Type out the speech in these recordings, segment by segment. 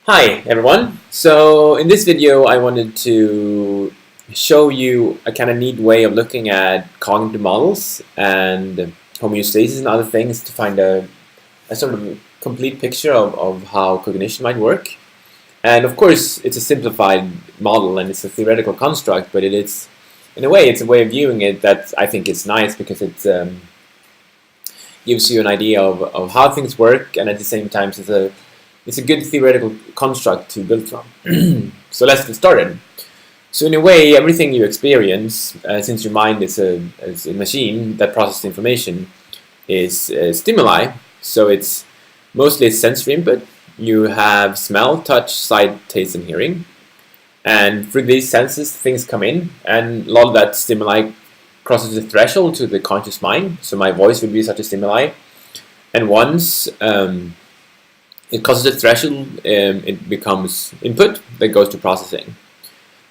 Hi everyone. So in this video I wanted to show you a kind of neat way of looking at cognitive models and homeostasis and other things to find a sort of complete picture of how cognition might work. And of course it's a simplified model and it's a theoretical construct, but it's in a way it's a way of viewing it that I think is nice because it gives you an idea of how things work, and at the same time it's a good theoretical construct to build from. So let's get started. So in a way, everything you experience, since your mind is a machine that processes information, is stimuli. So it's mostly sensory input. You have smell, touch, sight, taste, and hearing. And through these senses, things come in, and a lot of that stimuli crosses the threshold to the conscious mind. So my voice would be such a stimuli. And once it crosses the threshold, it becomes input that goes to processing.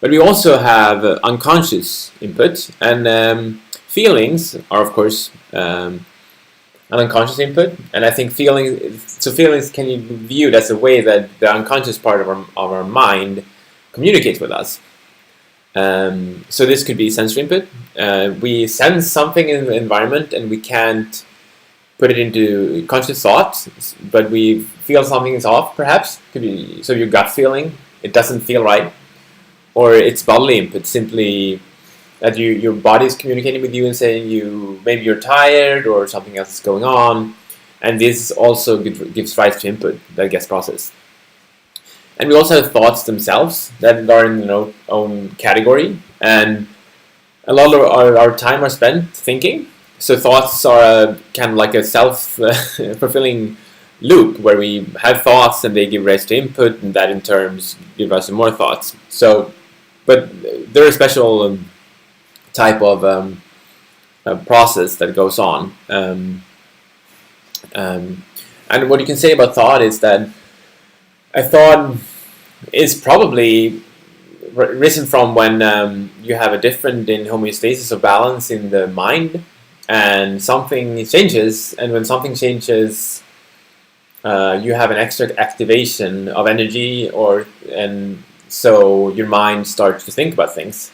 But we also have unconscious input, and feelings are of course an unconscious input. And I think feelings can be viewed as a way that the unconscious part of our mind communicates with us. So this could be sensory input. We sense something in the environment and we can't put it into conscious thought, but we feel something is off, perhaps. Could be so your gut feeling, it doesn't feel right, or it's bodily input, simply that your body is communicating with you and saying maybe you're tired or something else is going on, and this also gives rise to input that gets processed. And we also have thoughts themselves that are in their own category, and a lot of our time are spent thinking. So thoughts are kind of like a self-fulfilling loop where we have thoughts and they give rise to input, and that in turn give us more thoughts. So, but there is a special type of process that goes on. And what you can say about thought is that a thought is probably risen from when you have a difference in homeostasis or balance in the mind, and something changes, and when something changes, you have an extra activation of energy, and so your mind starts to think about things,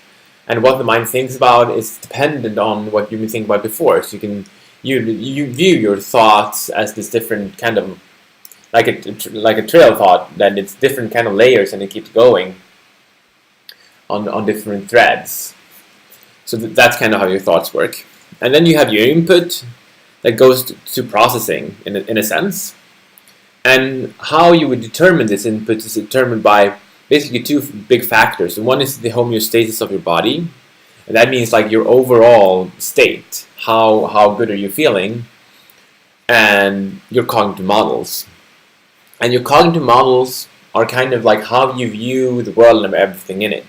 and what the mind thinks about is dependent on what you think about before. So you view your thoughts as this different kind of like a trail of thought, that it's different kind of layers and it keeps going on different threads. So that's kind of how your thoughts work. And then you have your input that goes to processing in a sense. And how you would determine this input is determined by basically two big factors. And one is the homeostasis of your body. And that means like your overall state. How good are you feeling? And your cognitive models. And your cognitive models are kind of like how you view the world and everything in it.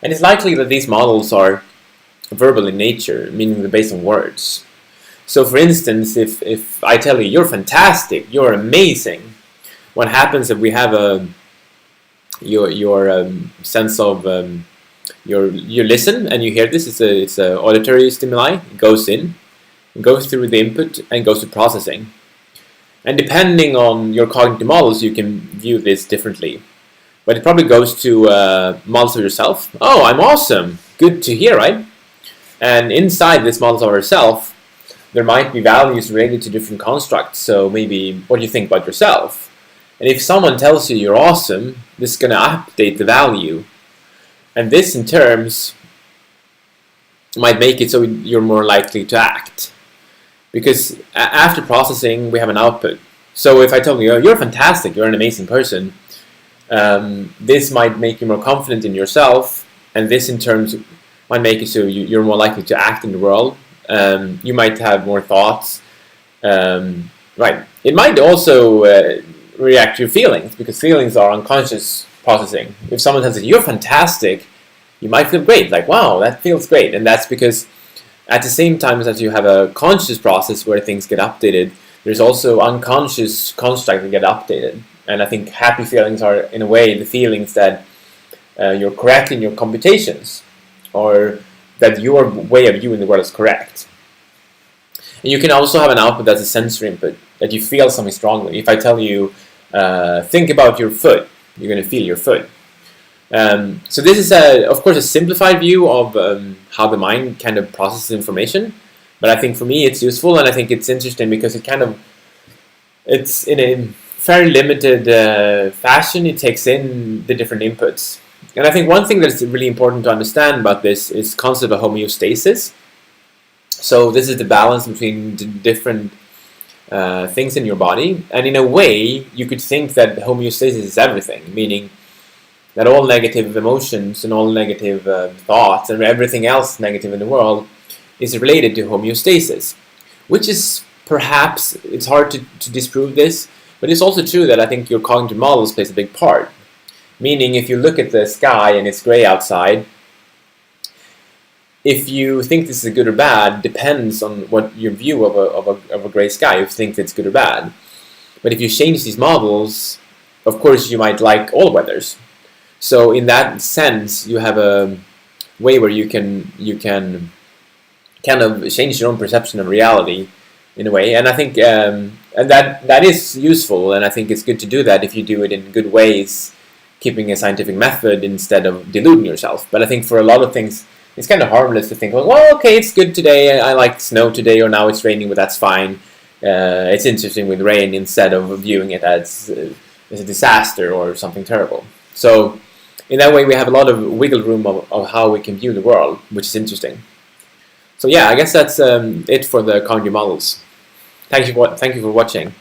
And it's likely that these models are verbal in nature, meaning they're based on words. So for instance, if I tell you you're fantastic, you're amazing, what happens if we have your sense of you listen and you hear this, it's a auditory stimuli, it goes in, it goes through the input and goes to processing. And depending on your cognitive models, you can view this differently. But it probably goes to models of yourself. Oh, I'm awesome, good to hear, right? And inside this model of ourself, there might be values related to different constructs. So maybe what you think about yourself. And if someone tells you you're awesome, this is going to update the value. And this in terms might make it so you're more likely to act. Because after processing, we have an output. So if I tell you, oh, you're fantastic, you're an amazing person, this might make you more confident in yourself. And this in terms might make it so you're more likely to act in the world. You might have more thoughts. Right. It might also react to your feelings, because feelings are unconscious processing. If someone tells you you're fantastic, you might feel great, like wow, that feels great. And that's because at the same time as you have a conscious process where things get updated, there's also unconscious constructs that get updated. And I think happy feelings are, in a way, the feelings that you're correct in your computations, or that your way of viewing the world is correct. And you can also have an output that's a sensory input, that you feel something strongly. If I tell you, think about your foot, you're going to feel your foot. So this is, of course, a simplified view of how the mind kind of processes information. But I think for me it's useful, and I think it's interesting because it's in a fairly limited fashion. It takes in the different inputs. And I think one thing that's really important to understand about this is the concept of homeostasis. So this is the balance between the different things in your body. And in a way, you could think that homeostasis is everything, meaning that all negative emotions and all negative thoughts and everything else negative in the world is related to homeostasis, which is perhaps, it's hard to disprove this, but it's also true that I think your cognitive models plays a big part. Meaning, if you look at the sky and it's gray outside, if you think this is good or bad depends on what your view of a gray sky, if you think it's good or bad. But if you change these models, of course you might like all weathers. So in that sense, you have a way where you can kind of change your own perception of reality in a way. And I think and that is useful, and I think it's good to do that if you do it in good ways, keeping a scientific method instead of deluding yourself. But I think for a lot of things, it's kind of harmless to think, well, okay, it's good today, I like snow today, or now it's raining, but that's fine. It's interesting with rain, instead of viewing it as a disaster or something terrible. So in that way, we have a lot of wiggle room of how we can view the world, which is interesting. So yeah, I guess that's it for the cognitive models. Thank you for watching.